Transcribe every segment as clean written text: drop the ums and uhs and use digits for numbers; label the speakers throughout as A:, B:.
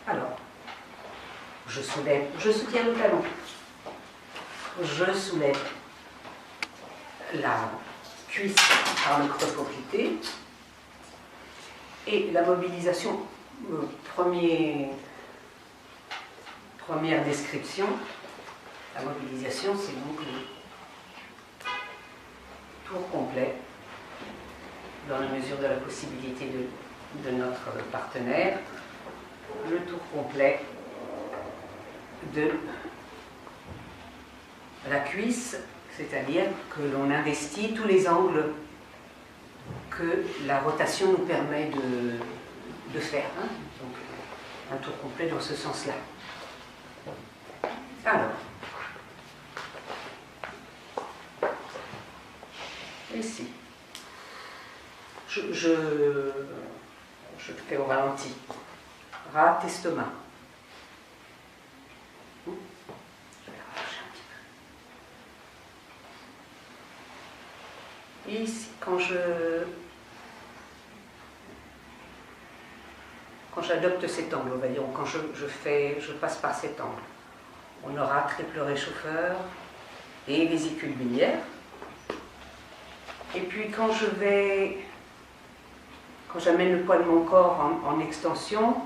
A: Alors, je soutiens le talon. Je soulève la cuisse par le creux poplité. Et la mobilisation, première description, la mobilisation, c'est donc le tour complet, dans la mesure de la possibilité de notre partenaire, le tour complet de la cuisse, c'est-à-dire que l'on investit tous les angles que la rotation nous permet de faire. Hein. Donc, un tour complet dans ce sens-là. Alors, ici, je fais au ralenti. Rate, estomac. Je vais relâcher un petit peu. Ici, quand j'adopte cet angle, on va dire, ou quand je passe par cet angle, on aura triple réchauffeur et vésicule biliaire. Et puis quand j'amène le poids de mon corps en extension,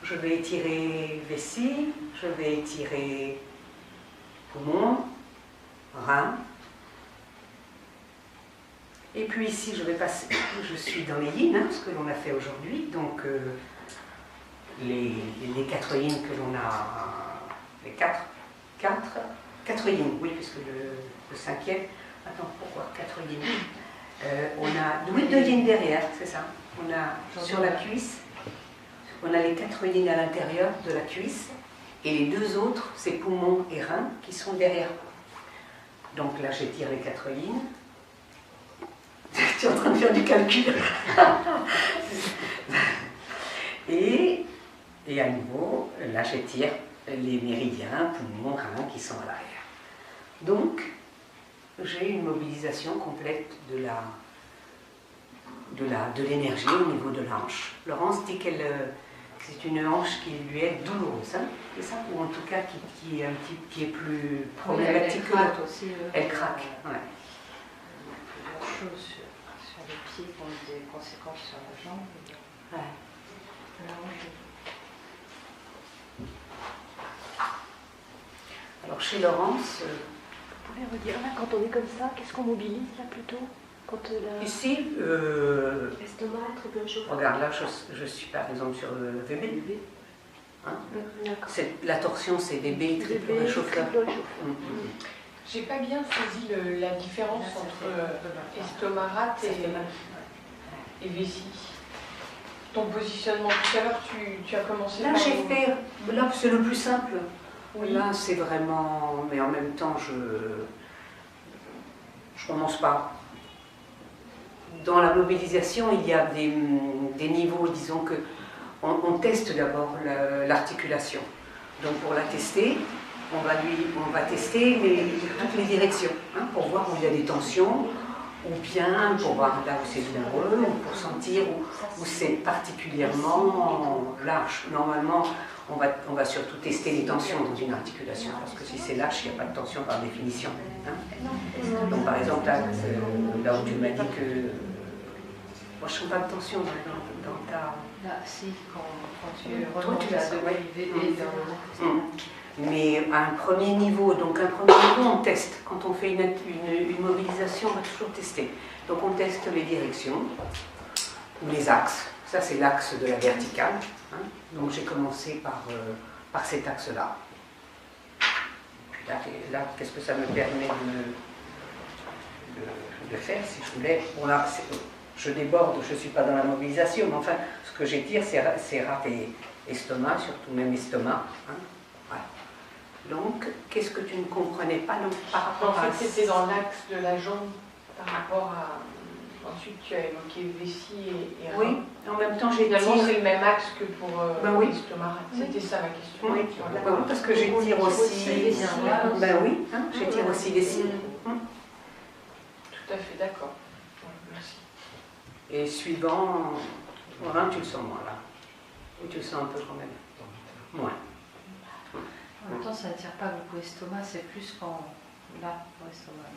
A: je vais étirer vessie, je vais étirer poumon, rein. Et puis ici, je suis dans les yin, hein, ce que l'on a fait aujourd'hui, donc les 4 yin que l'on a, les 4 yin, oui, puisque le 5e, attends, pourquoi 4 yin? On a 2 yin derrière, c'est ça, on a sur la cuisse, on a les 4 yin à l'intérieur de la cuisse, et les 2 autres, c'est poumon et rein, qui sont derrière. Donc là, j'étire les 4 yin. Tu es en train de faire du calcul. et à nouveau, là j'étire les méridiens, poumons, reins qui sont à l'arrière. Donc, j'ai une mobilisation complète de l'énergie au niveau de la hanche. Laurence dit que c'est une hanche qui lui est douloureuse, hein, c'est ça? Ou en tout cas qui est plus problématique que l'autre. Elle craque. Ouais.
B: Sur les pieds qui ont des conséquences sur la jambe.
A: Ouais. Alors chez Laurence...
C: Vous pouvez redire là, quand on est comme ça, qu'est-ce qu'on mobilise là plutôt quand
A: Ici,
C: l'estomac, triple réchauffeur.
A: regarde là, je suis par exemple sur VB. Hein? La torsion c'est VB, triple réchauffeur.
D: J'ai pas bien saisi la différence entre estomac rate et vessie. Ton positionnement tout à l'heure, tu as commencé
A: là,
D: par...
A: Là, c'est le plus simple.
D: Oui.
A: Là, c'est vraiment... Mais en même temps, je commence pas. Dans la mobilisation, il y a des niveaux, disons que... On teste d'abord l'articulation. Donc, pour la tester, on va tester toutes les directions, hein, pour voir où il y a des tensions, ou bien pour voir là où c'est douloureux, ou pour sentir où c'est particulièrement lâche. Normalement, on va surtout tester les tensions dans une articulation, parce que si c'est lâche, il n'y a pas de tension par définition. Hein. Donc par exemple, là où tu m'as dit que... Moi, je ne sens pas de tension dans ta...
B: Là, si, quand tu remontes la VB dans le...
A: Mais à un premier niveau, on teste. Quand on fait une mobilisation, on va toujours tester. Donc on teste les directions, ou les axes. Ça c'est l'axe de la verticale. Hein. Donc j'ai commencé par cet axe-là. Puis là qu'est-ce que ça me permet de faire si je voulais... Bon là, je déborde, je ne suis pas dans la mobilisation, mais enfin, ce que j'étire, c'est rate et estomac, surtout même estomac. Hein. Donc, qu'est-ce que tu ne comprenais pas donc, par rapport à...
D: En fait, c'était dans l'axe de la jambe par rapport à... Ensuite, tu as évoqué vessie et rein.
A: Oui, en même temps, j'étire...
D: Finalement, c'est le même axe que pour
A: oui.
D: l'estomac. C'était ça ma question.
A: Oui, parce que j'étire aussi... Ben oui, hein, j'étire aussi vessie.
D: Tout à fait, d'accord. Merci.
A: Et suivant... Rein, tu le sens moins là. Ou tu le sens un peu quand même. Moins.
B: En même temps, ça ne tire pas beaucoup l'estomac, c'est plus quand là pour l'estomac.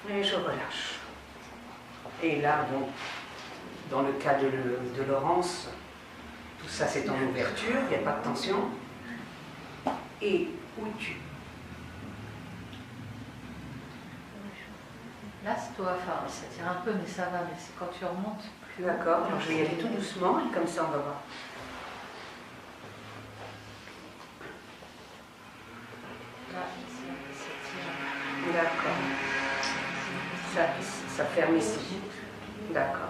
A: Et je relâche. Et là, donc, dans le cas de Laurence, tout ça c'est en ouverture, il n'y a pas de tension. Et où tu...
B: Là, c'est toi, enfin, ça tire un peu, mais ça va, mais c'est quand tu remontes plus haut.
A: D'accord, alors je vais y aller tout doucement, et comme ça on va voir.
B: Là, ça tire.
A: D'accord. Ça ferme ici. D'accord.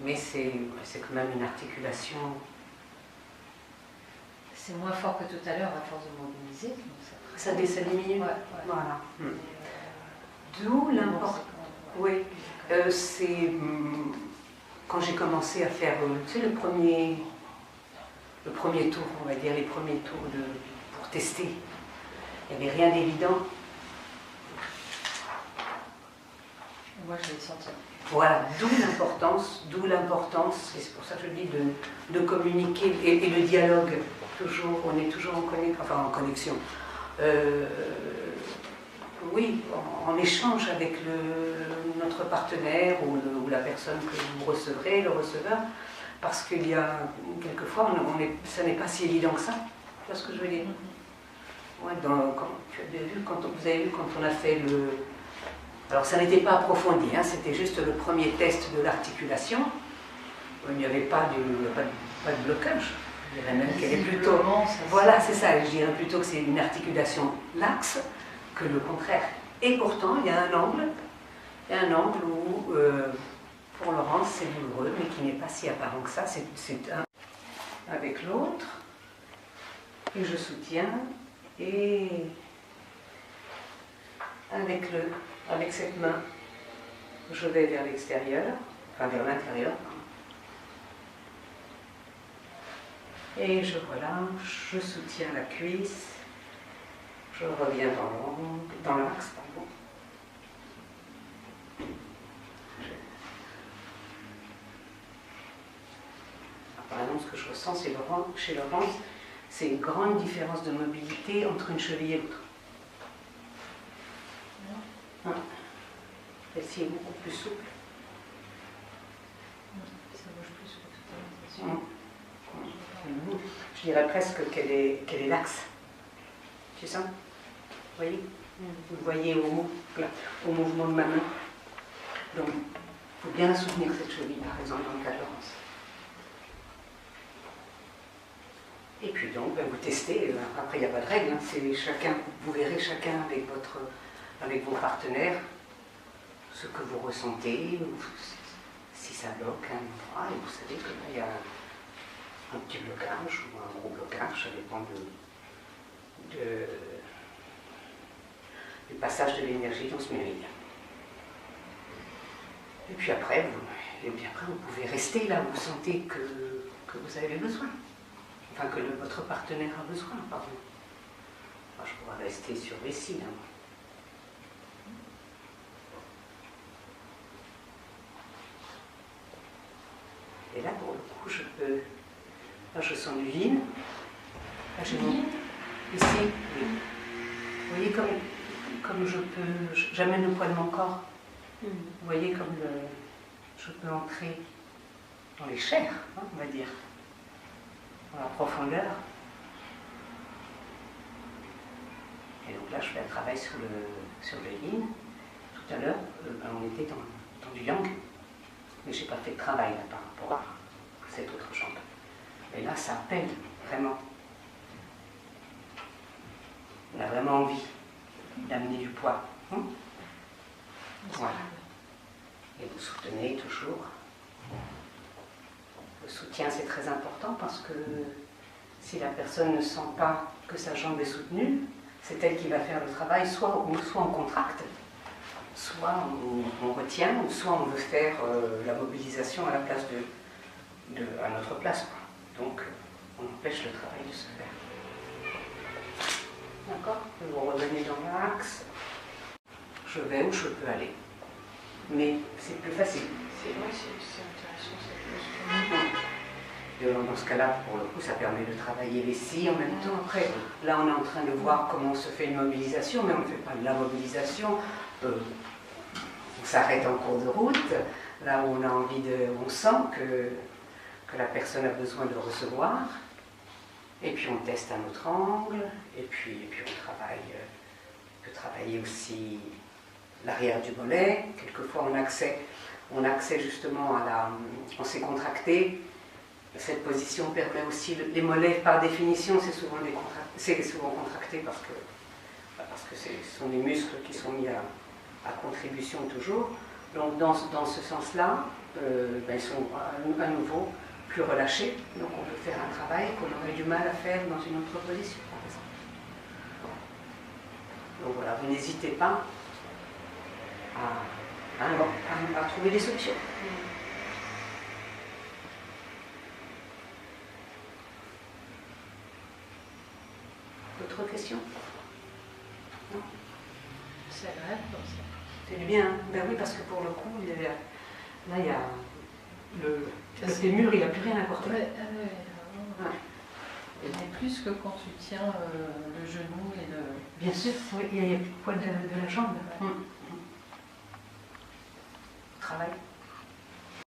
A: Mais c'est quand même une articulation.
B: C'est moins fort que tout à l'heure à force de mobiliser. Donc
A: Ça diminue.
B: Ouais.
A: Voilà. D'où l'importance. Oui. C'est quand j'ai commencé à faire tu sais, le premier tour, on va dire, les premiers tours pour tester. Il n'y avait rien d'évident.
B: Moi, je l'ai senti.
A: Voilà, d'où l'importance, et c'est pour ça que je dis de communiquer, et le dialogue, toujours, on est toujours en connexion. Oui, en échange avec notre partenaire ou la personne que vous recevrez, le receveur, parce qu'il y a quelquefois, ça n'est pas si évident que ça. Tu vois ce que je veux dire? Ouais, vous avez vu quand on a fait le... Alors ça n'était pas approfondi, hein, c'était juste le premier test de l'articulation. Il n'y avait pas de blocage. Je dirais même qu'elle est plutôt... Voilà, c'est ça, je dirais plutôt que c'est une articulation laxe que le contraire. Et pourtant, il y a un angle où, pour Laurence, c'est douloureux, mais qui n'est pas si apparent que ça. C'est un avec l'autre, et je soutiens, et avec cette main, je vais vers l'extérieur, enfin vers l'intérieur. Et je relâche, je soutiens la cuisse, je reviens dans l'axe, pardon. Par exemple, ce que je ressens chez Laurence, c'est une grande différence de mobilité entre une cheville et l'autre. Celle-ci est beaucoup plus souple.
B: Ça bouge plus que tout à l'heure.
A: Je dirais presque qu'elle est laxe. Tu sens? Vous voyez? Vous voyez au mouvement de ma main. Donc, il faut bien soutenir cette cheville, par exemple, dans le cas de Laurence. Et puis donc, vous testez. Après, il n'y a pas de règle. Hein, c'est chacun, vous verrez chacun avec vos partenaires ce que vous ressentez, ou si ça bloque un endroit, et vous savez que là, il y a un petit blocage ou un gros blocage, ça dépend du passage de l'énergie dans ce méridien. Et puis après, vous pouvez rester là où vous sentez que vous avez besoin, enfin que votre partenaire a besoin, pardon. Moi, je pourrais rester sur vessie, là. Et là, pour le coup, là, je sens du vide. Là, j'ai mon... Ici, oui. Vous voyez comme j'amène le poids de mon corps. Vous voyez comme je peux entrer dans les chairs, hein, on va dire, dans la profondeur. Et donc là, je fais un travail sur le yin. Tout à l'heure, on était dans du yang. Mais je n'ai pas fait de travail là, par rapport à cette autre jambe. Et là, ça appelle vraiment. On a vraiment envie d'amener du poids. Voilà. Et vous soutenez toujours. Le soutien, c'est très important parce que si la personne ne sent pas que sa jambe est soutenue, c'est elle qui va faire le travail, soit on contracte, soit on retient, ou soit on veut faire la mobilisation à la place à notre place. Donc, on empêche le travail de se faire. D'accord? Vous revenez dans l'axe. Je vais où je peux aller. Mais c'est plus facile.
D: C'est intéressant cette posture.
A: Et dans ce cas-là, pour le coup, ça permet de travailler les scies en même temps. Après, là, on est en train de voir comment se fait une mobilisation, mais on ne fait pas de la mobilisation. On s'arrête en cours de route, là où on a envie de... On sent que la personne a besoin de recevoir. Et puis on teste un autre angle, et puis on peut travailler aussi l'arrière du mollet. Quelquefois on accède justement on s'est contracté. Cette position permet aussi, les mollets par définition c'est souvent contracté parce que ce sont des muscles qui sont mis à contribution toujours. Donc dans ce sens-là, ils sont à nouveau plus relâchés, donc on peut faire un travail qu'on aurait du mal à faire dans une autre position, par exemple. Donc voilà, vous n'hésitez pas à trouver des solutions. D'autres questions? Non?
B: C'est agréable comme ça.
A: C'est du bien, hein? Ben oui, parce que pour le coup, là il y a le fémur, il n'a plus rien à porter.
B: Ouais, mais plus que quand tu tiens le genou et le...
A: Bien sûr, oui, il y a le poids de la jambe. Travail.